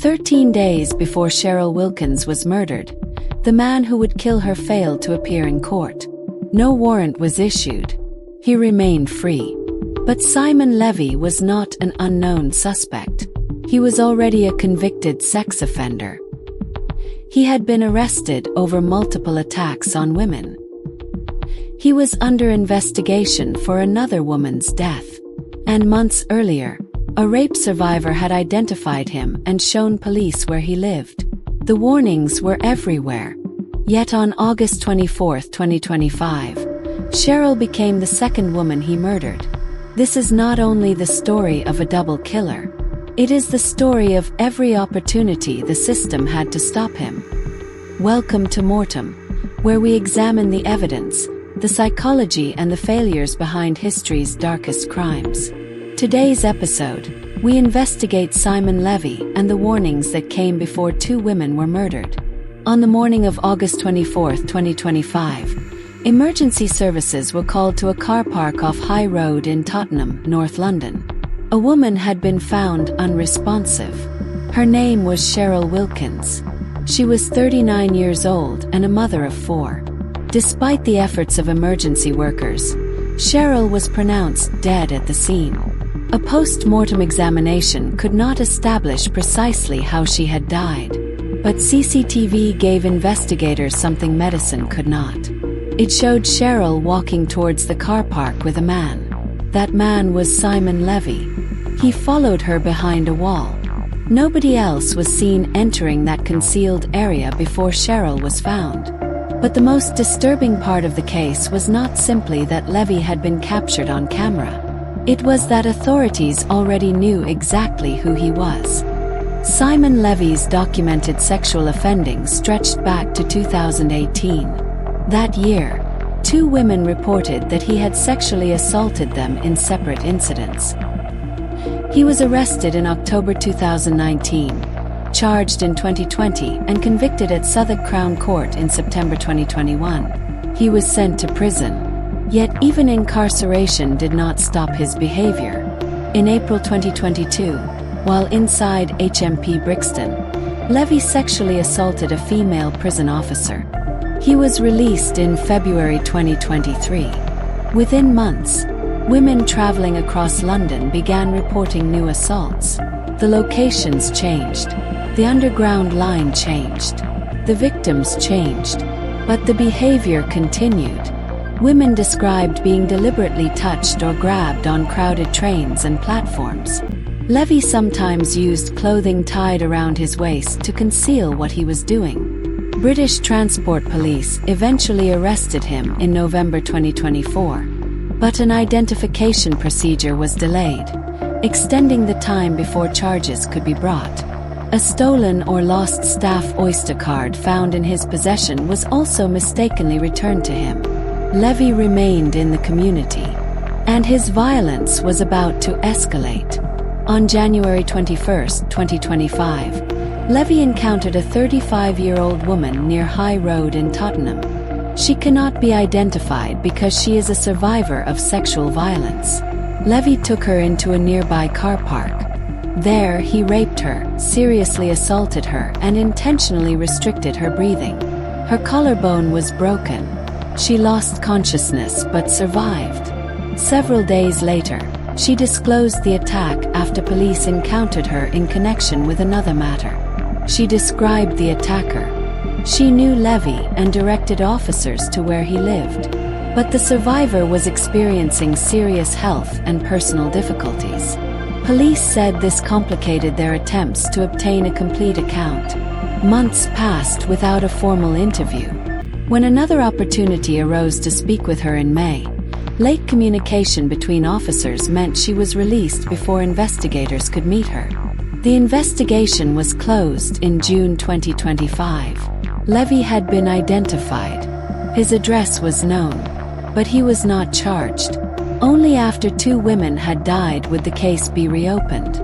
13 days before Sheryl Wilkins was murdered, the man who would kill her failed to appear in court. No warrant was issued. He remained free. But Simon Levy was not an unknown suspect. He was already a convicted sex offender. He had been arrested over multiple attacks on women. He was under investigation for another woman's death. And months earlier, a rape survivor had identified him and shown police where he lived. The warnings were everywhere. Yet on August 24, 2025, Sheryl became the second woman he murdered. This is not only the story of a double killer. It is the story of every opportunity the system had to stop him. Welcome to Mortem, where we examine the evidence, the psychology and the failures behind history's darkest crimes. Today's episode, we investigate Simon Levy and the warnings that came before two women were murdered. On the morning of August 24, 2025, emergency services were called to a car park off High Road in Tottenham, North London. A woman had been found unresponsive. Her name was Sheryl Wilkins. She was 39 years old and a mother of 4. Despite the efforts of emergency workers, Sheryl was pronounced dead at the scene. A post-mortem examination could not establish precisely how she had died. But CCTV gave investigators something medicine could not. It showed Sheryl walking towards the car park with a man. That man was Simon Levy. He followed her behind a wall. Nobody else was seen entering that concealed area before Sheryl was found. But the most disturbing part of the case was not simply that Levy had been captured on camera. It was that authorities already knew exactly who he was. Simon Levy's documented sexual offending stretched back to 2018. That year, 2 women reported that he had sexually assaulted them in separate incidents. He was arrested in October 2019, charged in 2020 and convicted at Southwark Crown Court in September 2021. He was sent to prison. Yet even incarceration did not stop his behavior. In April 2022, while inside HMP Brixton, Levy sexually assaulted a female prison officer. He was released in February 2023. Within months, women traveling across London began reporting new assaults. The locations changed. The underground line changed. The victims changed. But the behavior continued. Women described being deliberately touched or grabbed on crowded trains and platforms. Levy sometimes used clothing tied around his waist to conceal what he was doing. British Transport Police eventually arrested him in November 2024. But an identification procedure was delayed, extending the time before charges could be brought. A stolen or lost staff Oyster card found in his possession was also mistakenly returned to him. Levy remained in the community, and his violence was about to escalate. On January 21, 2025, Levy encountered a 35-year-old woman near High Road in Tottenham. She cannot be identified because she is a survivor of sexual violence. Levy took her into a nearby car park. There, he raped her, seriously assaulted her, and intentionally restricted her breathing. Her collarbone was broken. She lost consciousness but survived. Several days later, she disclosed the attack after police encountered her in connection with another matter. She described the attacker. She knew Levy and directed officers to where he lived. But the survivor was experiencing serious health and personal difficulties. Police said this complicated their attempts to obtain a complete account. Months passed without a formal interview. When another opportunity arose to speak with her in May, late communication between officers meant she was released before investigators could meet her. The investigation was closed in June 2025. Levy had been identified. His address was known, but he was not charged. Only after 2 women had died would the case be reopened.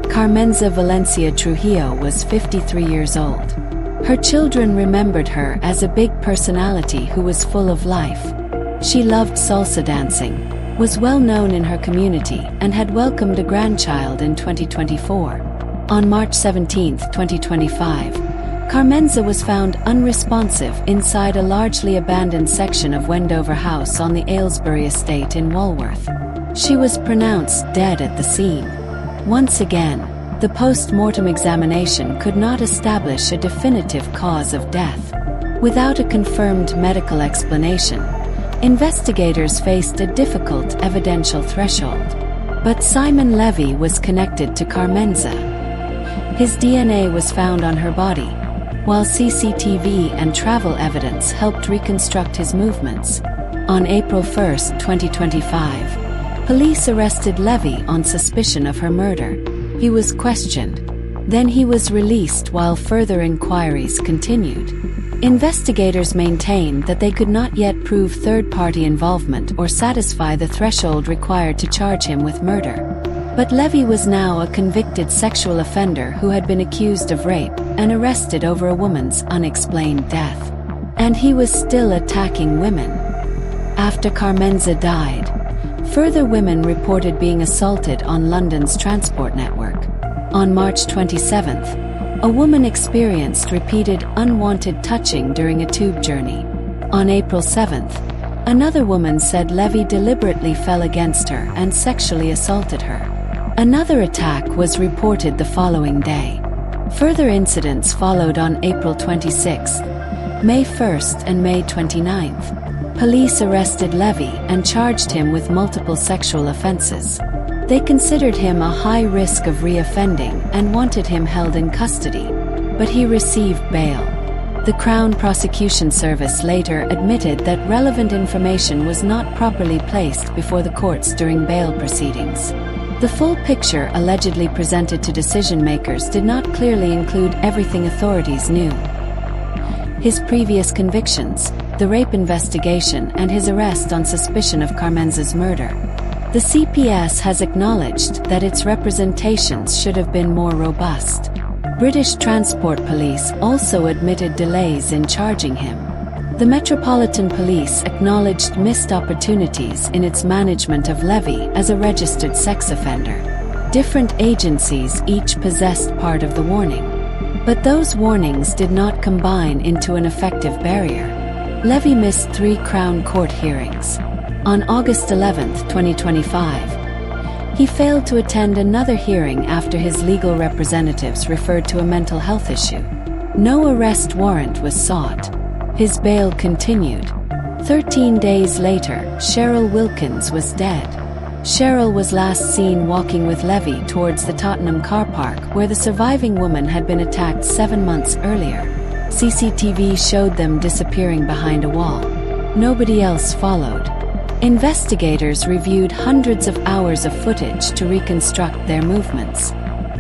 Carmenza Valencia Trujillo was 53 years old. Her children remembered her as a big personality who was full of life. She loved salsa dancing, was well known in her community, and had welcomed a grandchild in 2024. On March 17, 2025, Carmenza was found unresponsive inside a largely abandoned section of Wendover House on the Aylesbury estate in Walworth. She was pronounced dead at the scene. Once again, the post-mortem examination could not establish a definitive cause of death. Without a confirmed medical explanation, investigators faced a difficult evidential threshold. But Simon Levy was connected to Carmenza. His DNA was found on her body, while CCTV and travel evidence helped reconstruct his movements. On April 1, 2025, police arrested Levy on suspicion of her murder. He was questioned. Then he was released while further inquiries continued. Investigators maintained that they could not yet prove third-party involvement or satisfy the threshold required to charge him with murder. But Levy was now a convicted sexual offender who had been accused of rape and arrested over a woman's unexplained death. And he was still attacking women. After Carmenza died, further women reported being assaulted on London's transport network. On March 27th, a woman experienced repeated unwanted touching during a tube journey. On April 7th, another woman said Levy deliberately fell against her and sexually assaulted her. Another attack was reported the following day. Further incidents followed on April 26th, May 1st and May 29th. Police arrested Levy and charged him with multiple sexual offenses. They considered him a high risk of reoffending and wanted him held in custody, but he received bail. The Crown Prosecution Service later admitted that relevant information was not properly placed before the courts during bail proceedings. The full picture allegedly presented to decision-makers did not clearly include everything authorities knew. His previous convictions, the rape investigation, and his arrest on suspicion of Carmenza's murder. The CPS has acknowledged that its representations should have been more robust. British Transport Police also admitted delays in charging him. The Metropolitan Police acknowledged missed opportunities in its management of Levy as a registered sex offender. Different agencies each possessed part of the warning. But those warnings did not combine into an effective barrier. Levy missed 3 Crown Court hearings. On August 11, 2025, he failed to attend another hearing after his legal representatives referred to a mental health issue. No arrest warrant was sought. His bail continued. 13 days later, Sheryl Wilkins was dead. Sheryl was last seen walking with Levy towards the Tottenham car park where the surviving woman had been attacked 7 months earlier. CCTV showed them disappearing behind a wall. Nobody else followed. Investigators reviewed hundreds of hours of footage to reconstruct their movements.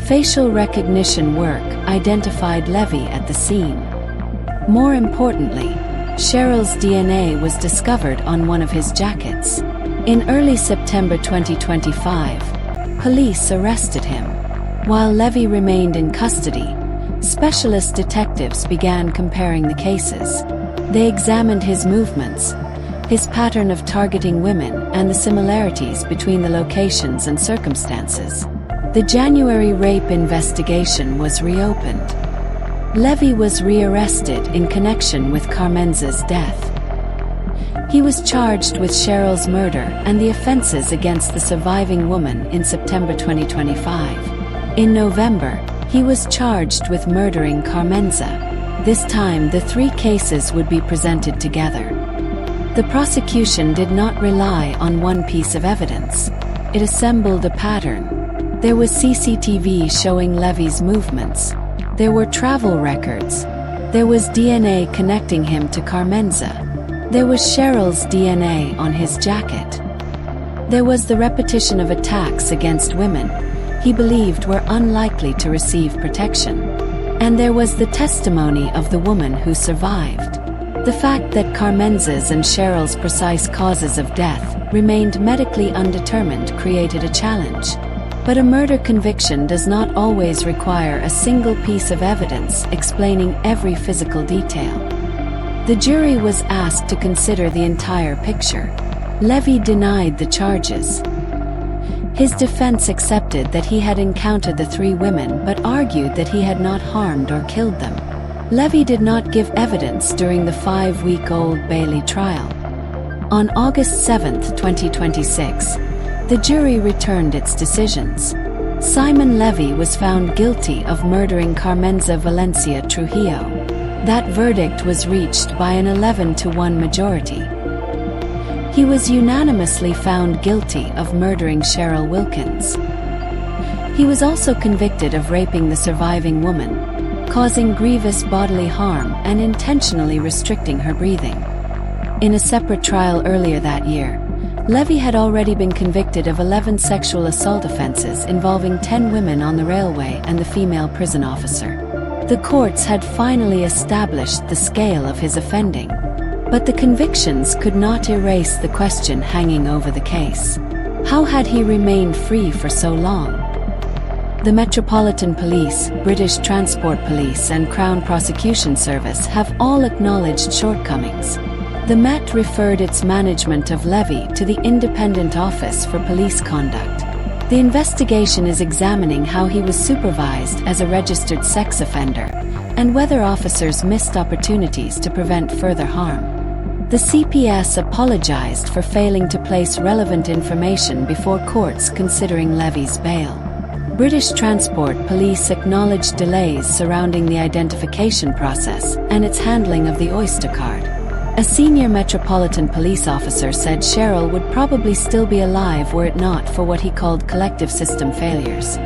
Facial recognition work identified Levy at the scene. More importantly, Sheryl's DNA was discovered on one of his jackets. In early September 2025, police arrested him. While Levy remained in custody, specialist detectives began comparing the cases. They examined his movements, his pattern of targeting women, and the similarities between the locations and circumstances. The January rape investigation was reopened. Levy was rearrested in connection with Carmenza's death. He was charged with Sheryl's murder and the offenses against the surviving woman in September 2025. In November, he was charged with murdering Carmenza. This time the 3 cases would be presented together. The prosecution did not rely on one piece of evidence. It assembled a pattern. There was CCTV showing Levy's movements. There were travel records. There was DNA connecting him to Carmenza. There was Sheryl's DNA on his jacket. There was the repetition of attacks against women he believed were unlikely to receive protection. And there was the testimony of the woman who survived. The fact that Carmenza's and Sheryl's precise causes of death remained medically undetermined created a challenge. But a murder conviction does not always require a single piece of evidence explaining every physical detail. The jury was asked to consider the entire picture. Levy denied the charges. His defense accepted that he had encountered the 3 women but argued that he had not harmed or killed them. Levy did not give evidence during the 5-week-old Bailey trial. On August 7, 2026, the jury returned its decisions. Simon Levy was found guilty of murdering Carmenza Valencia Trujillo. That verdict was reached by an 11-to-1 majority. He was unanimously found guilty of murdering Sheryl Wilkins. He was also convicted of raping the surviving woman, causing grievous bodily harm and intentionally restricting her breathing. In a separate trial earlier that year, Levy had already been convicted of 11 sexual assault offenses involving 10 women on the railway and the female prison officer. The courts had finally established the scale of his offending, but the convictions could not erase the question hanging over the case. How had he remained free for so long? The Metropolitan Police, British Transport Police and Crown Prosecution Service have all acknowledged shortcomings. The Met referred its management of Levy to the Independent Office for Police Conduct. The investigation is examining how he was supervised as a registered sex offender and whether officers missed opportunities to prevent further harm. The CPS apologized for failing to place relevant information before courts considering Levy's bail. British Transport Police acknowledged delays surrounding the identification process and its handling of the Oyster card. A senior Metropolitan Police officer said Sheryl would probably still be alive were it not for what he called collective system failures.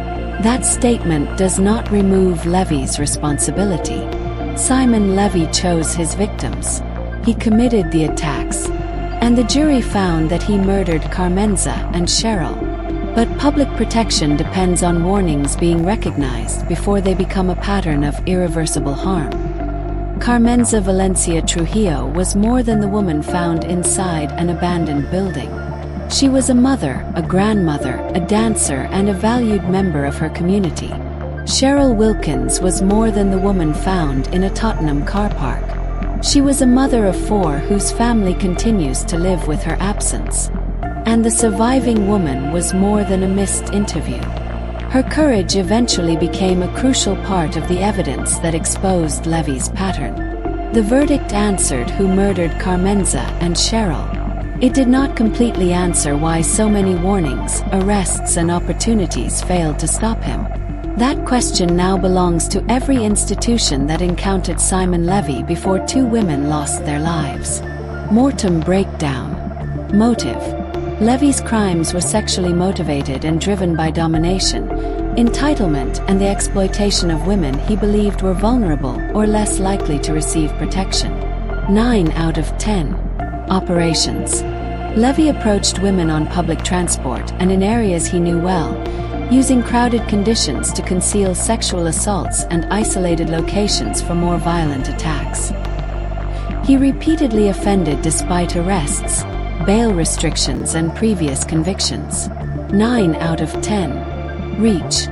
That statement does not remove Levy's responsibility. Simon Levy chose his victims. He committed the attacks, and the jury found that he murdered Carmenza and Sheryl. But public protection depends on warnings being recognized before they become a pattern of irreversible harm. Carmenza Valencia Trujillo was more than the woman found inside an abandoned building. She was a mother, a grandmother, a dancer, and a valued member of her community. Sheryl Wilkins was more than the woman found in a Tottenham car park. She was a mother of 4 whose family continues to live with her absence. And the surviving woman was more than a missed interview. Her courage eventually became a crucial part of the evidence that exposed Levy's pattern. The verdict answered who murdered Carmenza and Sheryl. It did not completely answer why so many warnings, arrests, and opportunities failed to stop him. That question now belongs to every institution that encountered Simon Levy before 2 women lost their lives. Mortem breakdown. Motive. Levy's crimes were sexually motivated and driven by domination, entitlement, and the exploitation of women he believed were vulnerable or less likely to receive protection. 9 out of 10. Operations. Levy approached women on public transport and in areas he knew well, using crowded conditions to conceal sexual assaults and isolated locations for more violent attacks. He repeatedly offended despite arrests, bail restrictions, and previous convictions. 9 out of 10. Reach.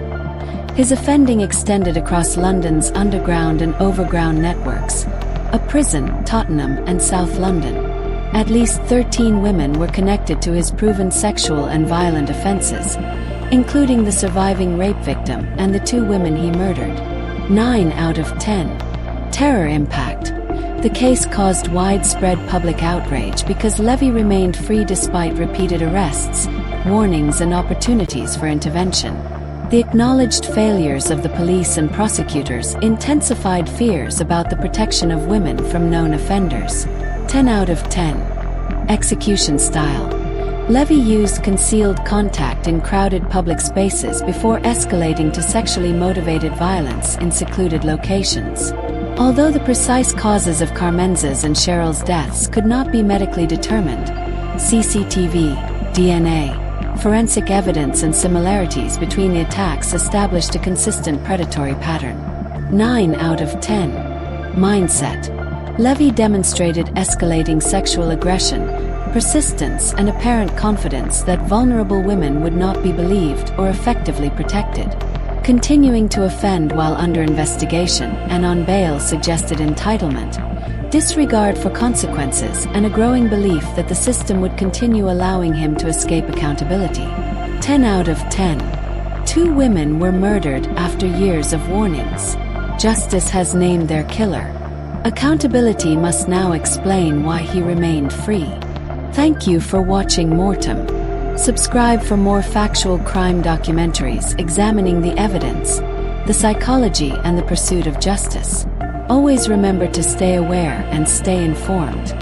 His offending extended across London's underground and overground networks, a prison, Tottenham, and South London. At least 13 women were connected to his proven sexual and violent offenses, including the surviving rape victim and the 2 women he murdered. 9 out of 10. Terror impact. The case caused widespread public outrage because Levy remained free despite repeated arrests, warnings, and opportunities for intervention. The acknowledged failures of the police and prosecutors intensified fears about the protection of women from known offenders. 10 out of 10. Execution style. Levy used concealed contact in crowded public spaces before escalating to sexually motivated violence in secluded locations. Although the precise causes of Carmenza's and Sheryl's deaths could not be medically determined, CCTV, DNA, forensic evidence, and similarities between the attacks established a consistent predatory pattern. 9 out of 10. Mindset. Levy demonstrated escalating sexual aggression, persistence, and apparent confidence that vulnerable women would not be believed or effectively protected. Continuing to offend while under investigation and on bail suggested entitlement, disregard for consequences, and a growing belief that the system would continue allowing him to escape accountability. 10 out of 10. 2 women were murdered after years of warnings. Justice has named their killer. Accountability must now explain why he remained free. Thank you for watching Mortem. Subscribe for more factual crime documentaries examining the evidence, the psychology, and the pursuit of justice. Always remember to stay aware and stay informed.